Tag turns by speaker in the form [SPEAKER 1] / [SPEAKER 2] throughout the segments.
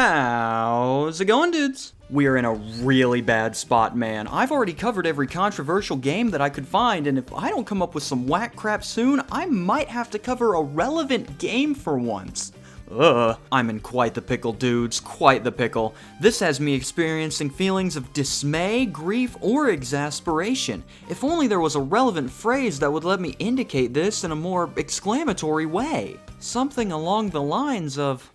[SPEAKER 1] How's it going, dudes? We're in a really bad spot, man. I've already covered every controversial game that I could find, and if I don't come up with some whack crap soon, I might have to cover a relevant game for once. I'm in quite the pickle, dudes, quite the pickle. This has me experiencing feelings of dismay, grief, or exasperation. If only there was a relevant phrase that would let me indicate this in a more exclamatory way. Something along the lines of...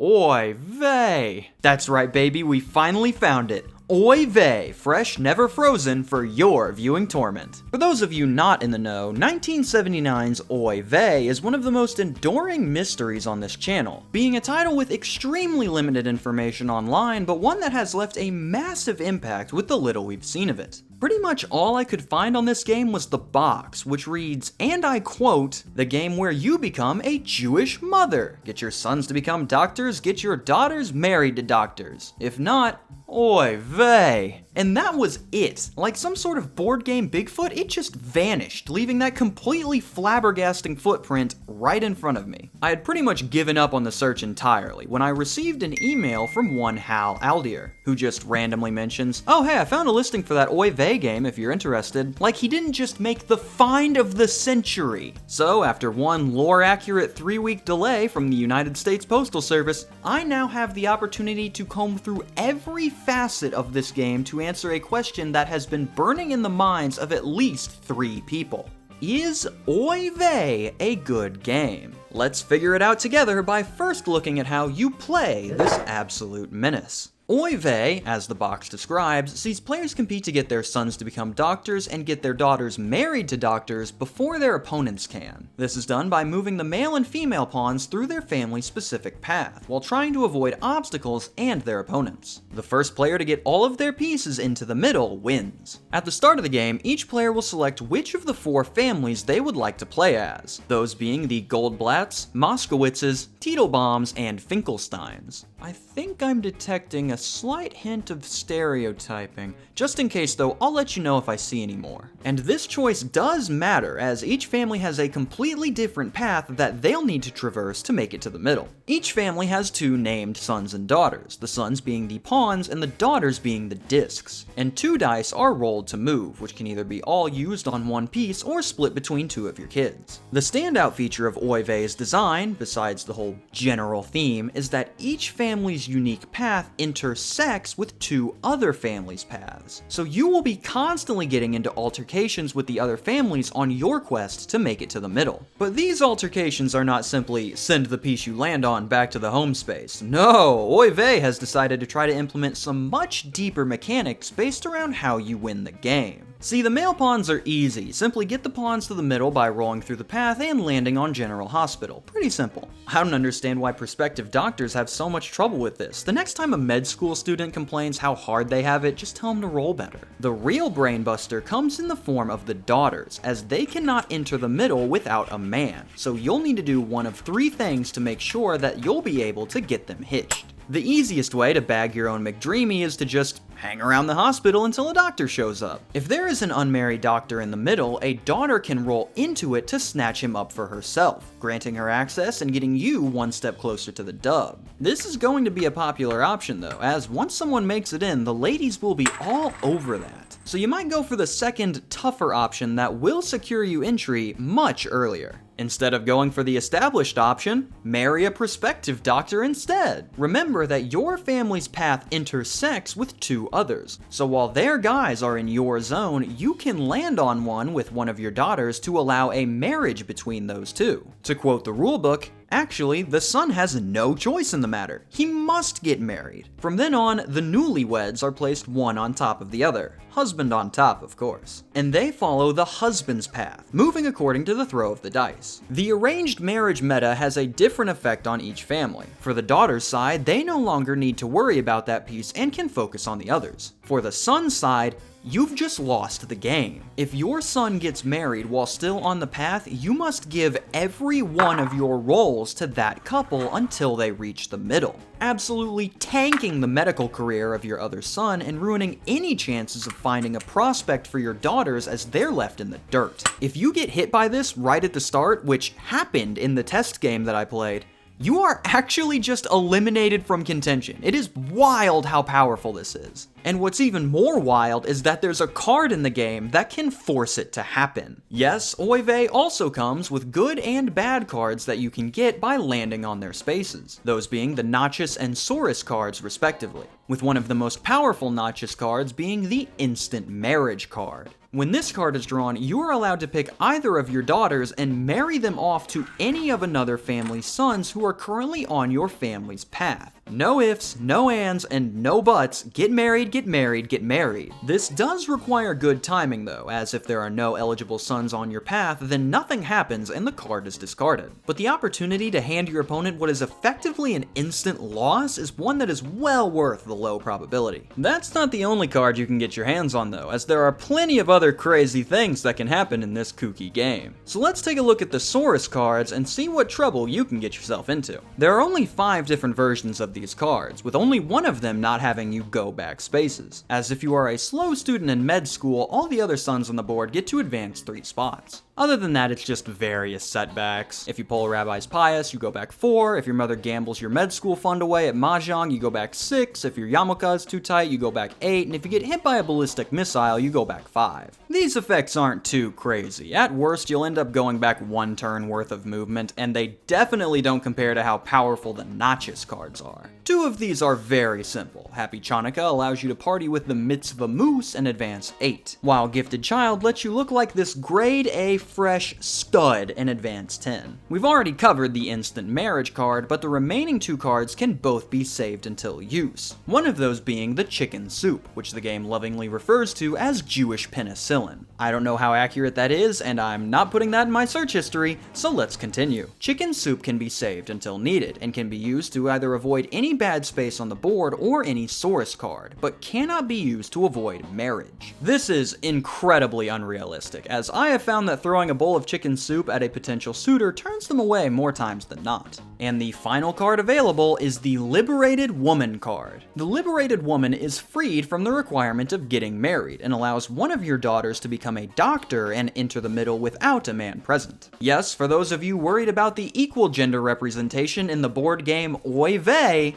[SPEAKER 1] Oy Vey! That's right, baby, we finally found it. Oy Vey, fresh, never frozen, for your viewing torment. For those of you not in the know, 1979's Oy Vey is one of the most enduring mysteries on this channel, being a title with extremely limited information online, but one that has left a massive impact with the little we've seen of it. Pretty much all I could find on this game was the box, which reads, and I quote, "The game where you become a Jewish mother. Get your sons to become doctors, get your daughters married to doctors. If not, oy vey." And that was it. Like some sort of board game Bigfoot, it just vanished, leaving that completely flabbergasting footprint right in front of me. I had pretty much given up on the search entirely when I received an email from one Hal Aldier, who just randomly mentions, "Oh hey, I found a listing for that Oy Vey game if you're interested." Like he didn't just make the find of the century. So after one lore-accurate 3-week delay from the United States Postal Service, I now have the opportunity to comb through every facet of this game to answer a question that has been burning in the minds of at least 3 people. Is Oy Vey a good game? Let's figure it out together by first looking at how you play this absolute menace. Oy Vey, as the box describes, sees players compete to get their sons to become doctors and get their daughters married to doctors before their opponents can. This is done by moving the male and female pawns through their family's specific path, while trying to avoid obstacles and their opponents. The first player to get all of their pieces into the middle wins. At the start of the game, each player will select which of the 4 families they would like to play as, those being the Goldblatts, Moskowitzes, Teitelbaums, and Finkelsteins. I think I'm detecting a slight hint of stereotyping. Just in case though, I'll let you know if I see any more. And this choice does matter, as each family has a completely different path that they'll need to traverse to make it to the middle. Each family has 2 named sons and daughters, the sons being the pawns and the daughters being the discs. And 2 dice are rolled to move, which can either be all used on one piece or split between 2 of your kids. The standout feature of Oy Vey's design, besides the whole general theme, is that each family's unique path intersects with 2 other families' paths. So you will be constantly getting into altercations with the other families on your quest to make it to the middle. But these altercations are not simply send the piece you land on back to the home space. No, Oy Vey has decided to try to implement some much deeper mechanics based around how you win the game. See, the male pawns are easy. Simply get the pawns to the middle by rolling through the path and landing on General Hospital. Pretty simple. I don't understand why prospective doctors have so much trouble with this. The next time a med school student complains how hard they have it, just tell them to roll better. The real brainbuster comes in the form of the daughters, as they cannot enter the middle without a man. So you'll need to do one of 3 things to make sure that you'll be able to get them hitched. The easiest way to bag your own McDreamy is to just hang around the hospital until a doctor shows up. If there is an unmarried doctor in the middle, a daughter can roll into it to snatch him up for herself, granting her access and getting you one step closer to the dub. This is going to be a popular option though, as once someone makes it in, the ladies will be all over that. So you might go for the second, tougher option that will secure you entry much earlier. Instead of going for the established option, marry a prospective doctor instead. Remember that your family's path intersects with 2 others, so while their guys are in your zone, you can land on one with one of your daughters to allow a marriage between those 2. To quote the rulebook, actually, the son has no choice in the matter. He must get married. From then on, the newlyweds are placed one on top of the other. Husband on top, of course. And they follow the husband's path, moving according to the throw of the dice. The arranged marriage meta has a different effect on each family. For the daughter's side, they no longer need to worry about that piece and can focus on the others. For the son's side, you've just lost the game. If your son gets married while still on the path, you must give every one of your rolls to that couple until they reach the middle, absolutely tanking the medical career of your other son and ruining any chances of finding a prospect for your daughters as they're left in the dirt. If you get hit by this right at the start, which happened in the test game that I played, you are actually just eliminated from contention. It is wild how powerful this is. And what's even more wild is that there's a card in the game that can force it to happen. Yes, Oy Vey also comes with good and bad cards that you can get by landing on their spaces, those being the Notchus and Saurus cards respectively, with one of the most powerful Notchus cards being the Instant Marriage card. When this card is drawn, you are allowed to pick either of your daughters and marry them off to any of another family's sons who are currently on your family's path. No ifs, no ands, and no buts. Get married, get married, get married. This does require good timing though, as if there are no eligible sons on your path, then nothing happens and the card is discarded. But the opportunity to hand your opponent what is effectively an instant loss is one that is well worth the low probability. That's not the only card you can get your hands on though, as there are plenty of other crazy things that can happen in this kooky game. So let's take a look at the Saurus cards and see what trouble you can get yourself into. There are only 5 different versions of these cards, with only one of them not having you go back spaces. As if you are a slow student in med school, all the other sons on the board get to advance 3 spots. Other than that, it's just various setbacks. If you pull a Rabbi's Pious, you go back 4. If your mother gambles your med school fund away at Mahjong, you go back 6. If your yarmulke is too tight, you go back 8. And if you get hit by a ballistic missile, you go back 5. These effects aren't too crazy. At worst, you'll end up going back 1 turn worth of movement, and they definitely don't compare to how powerful the Notchus cards are. 2 of these are very simple. Happy Chanukah allows you to party with the Mitzvah Moose and advance 8, while Gifted Child lets you look like this grade A fresh stud and advance 10. We've already covered the Instant Marriage card, but the remaining 2 cards can both be saved until use. One of those being the Chicken Soup, which the game lovingly refers to as Jewish penicillin. I don't know how accurate that is, and I'm not putting that in my search history, so let's continue. Chicken Soup can be saved until needed, and can be used to either avoid any bad space on the board or any Saurus card, but cannot be used to avoid marriage. This is incredibly unrealistic, as I have found that throwing a bowl of chicken soup at a potential suitor turns them away more times than not. And the final card available is the Liberated Woman card. The Liberated Woman is freed from the requirement of getting married, and allows one of your daughters to become a doctor and enter the middle without a man present. Yes, for those of you worried about the equal gender representation in the board game Oy Vey,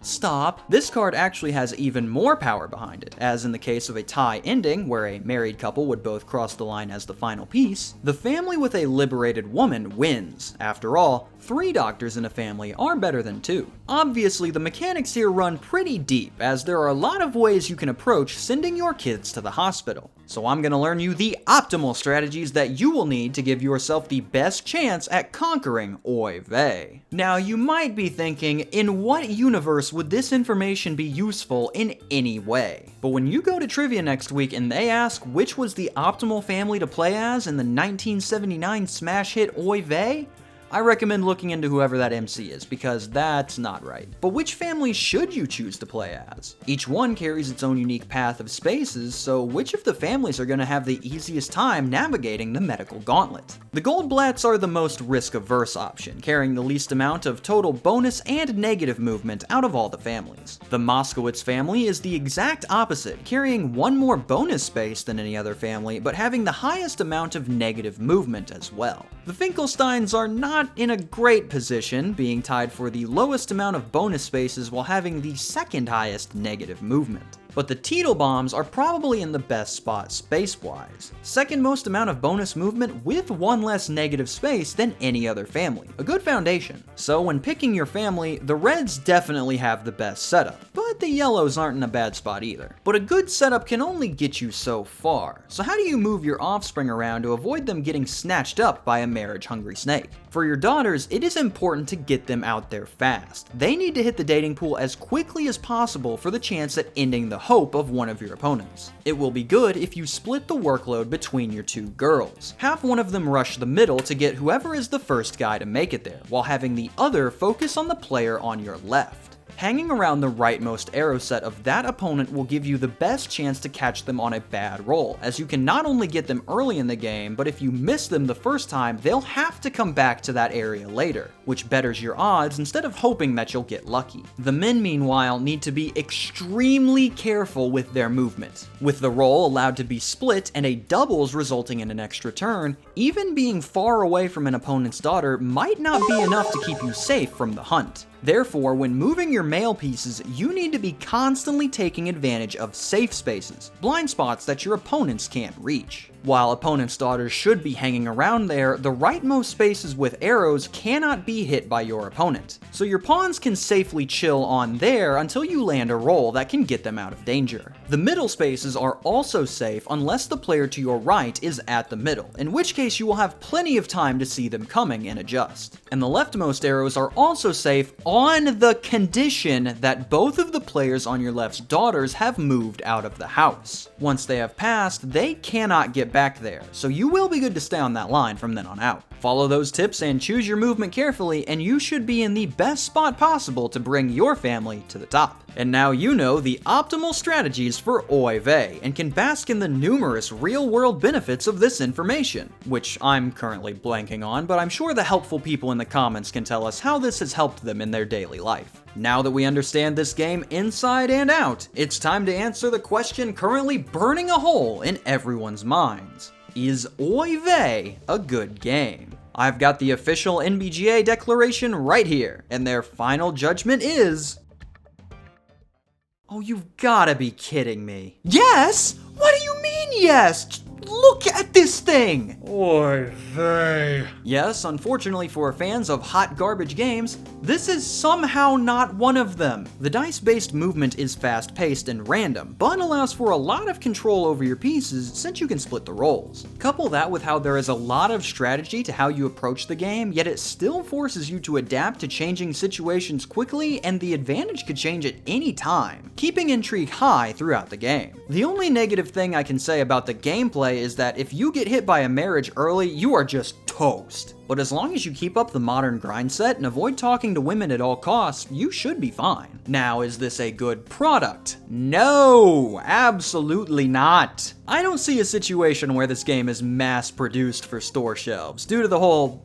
[SPEAKER 1] stop. This card actually has even more power behind it, as in the case of a tie ending, where a married couple would both cross the line as the final piece, the family with a liberated woman wins. After all, 3 doctors in a family are better than 2. Obviously, the mechanics here run pretty deep, as there are a lot of ways you can approach sending your kids to the hospital. So I'm gonna learn you the optimal strategies that you will need to give yourself the best chance at conquering Oy Vey. Now, you might be thinking, in what universe would this information be useful in any way? But when you go to trivia next week and they ask which was the optimal family to play as in the 1979 smash hit Oy Vey, I recommend looking into whoever that MC is, because that's not right. But which family should you choose to play as? Each one carries its own unique path of spaces, so which of the families are going to have the easiest time navigating the medical gauntlet? The Goldblatts are the most risk-averse option, carrying the least amount of total bonus and negative movement out of all the families. The Moskowitz family is the exact opposite, carrying 1 more bonus space than any other family, but having the highest amount of negative movement as well. The Finkelsteins are not in a great position, being tied for the lowest amount of bonus spaces while having the 2nd highest negative movement. But the Teetlebombs are probably in the best spot space-wise. 2nd most amount of bonus movement with 1 less negative space than any other family. A good foundation. So when picking your family, the Reds definitely have the best setup, but the Yellows aren't in a bad spot either. But a good setup can only get you so far. So how do you move your offspring around to avoid them getting snatched up by a marriage-hungry snake? For your daughters, it is important to get them out there fast. They need to hit the dating pool as quickly as possible for the chance at ending the hope of one of your opponents. It will be good if you split the workload between your 2 girls. Have one of them rush the middle to get whoever is the first guy to make it there, while having the other focus on the player on your left. Hanging around the rightmost arrow set of that opponent will give you the best chance to catch them on a bad roll, as you can not only get them early in the game, but if you miss them the first time, they'll have to come back to that area later, which betters your odds instead of hoping that you'll get lucky. The men, meanwhile, need to be extremely careful with their movement. With the roll allowed to be split and a doubles resulting in an extra turn, even being far away from an opponent's daughter might not be enough to keep you safe from the hunt. Therefore, when moving your male pieces, you need to be constantly taking advantage of safe spaces, blind spots that your opponents can't reach. While opponents' daughters should be hanging around there, the rightmost spaces with arrows cannot be hit by your opponent, so your pawns can safely chill on there until you land a roll that can get them out of danger. The middle spaces are also safe unless the player to your right is at the middle, in which case you will have plenty of time to see them coming and adjust. And the leftmost arrows are also safe on the condition that both of the players on your left's daughters have moved out of the house. Once they have passed, they cannot get back there, so you will be good to stay on that line from then on out. Follow those tips and choose your movement carefully, and you should be in the best spot possible to bring your family to the top. And now you know the optimal strategies for Oy Vey, and can bask in the numerous real-world benefits of this information, which I'm currently blanking on, but I'm sure the helpful people in the comments can tell us how this has helped them in their daily life. Now that we understand this game inside and out, it's time to answer the question currently burning a hole in everyone's minds. Is Oy Vey a good game? I've got the official NBGA declaration right here, and their final judgment is... Oh, you've gotta be kidding me. Yes? What do you mean yes? Look at this thing!
[SPEAKER 2] Oy vey.
[SPEAKER 1] Yes, unfortunately for fans of hot garbage games, this is somehow not one of them. The dice-based movement is fast-paced and random, but allows for a lot of control over your pieces since you can split the rolls. Couple that with how there is a lot of strategy to how you approach the game, yet it still forces you to adapt to changing situations quickly, and the advantage could change at any time, keeping intrigue high throughout the game. The only negative thing I can say about the gameplay is that if you get hit by a marriage early, you are just toast. But as long as you keep up the modern grind set and avoid talking to women at all costs, you should be fine. Now, is this a good product? No, absolutely not. I don't see a situation where this game is mass-produced for store shelves, due to the whole,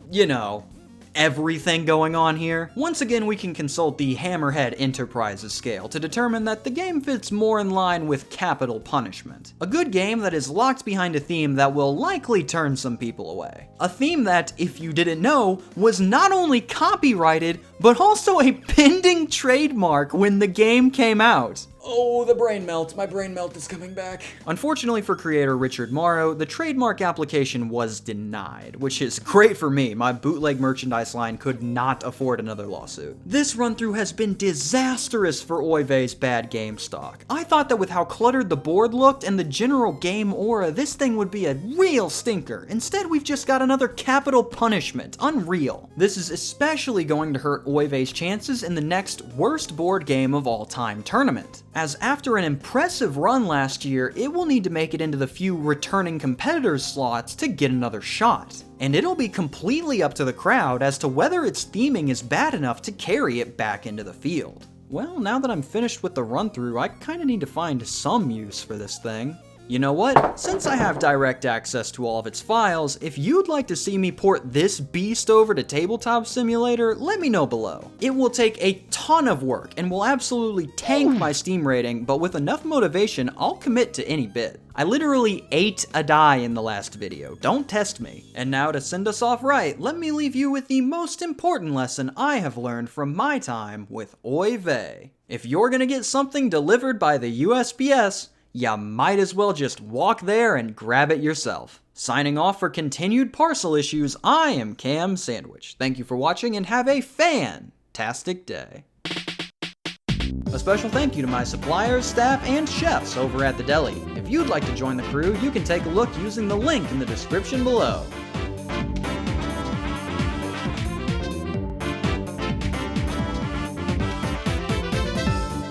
[SPEAKER 1] everything going on here. Once again, we can consult the Hammerhead Enterprises scale to determine that the game fits more in line with capital punishment. A good game that is locked behind a theme that will likely turn some people away. A theme that, if you didn't know, was not only copyrighted, but also a pending trademark when the game came out. Oh, the brain melt. My brain melt is coming back. Unfortunately for creator Richard Morrow, the trademark application was denied, which is great for me. My bootleg merchandise line could not afford another lawsuit. This run-through has been disastrous for Oy Vey's bad game stock. I thought that with how cluttered the board looked and the general game aura, this thing would be a real stinker. Instead, we've just got another capital punishment. Unreal. This is especially going to hurt Oy Vey's chances in the next worst board game of all time tournament, as after an impressive run last year, it will need to make it into the few returning competitors slots to get another shot. And it'll be completely up to the crowd as to whether its theming is bad enough to carry it back into the field. Well, now that I'm finished with the run-through, I kinda need to find some use for this thing. You know what? Since I have direct access to all of its files, if you'd like to see me port this beast over to Tabletop Simulator, let me know below. It will take a ton of work and will absolutely tank my Steam rating, but with enough motivation, I'll commit to any bid. I literally ate a die in the last video, don't test me. And now to send us off right, let me leave you with the most important lesson I have learned from my time with Oy Vey. If you're gonna get something delivered by the USPS, you might as well just walk there and grab it yourself. Signing off for continued parcel issues, I am KamSandwich. Thank you for watching and have a fantastic day. A special thank you to my suppliers, staff, and chefs over at the deli. If you'd like to join the crew, you can take a look using the link in the description below.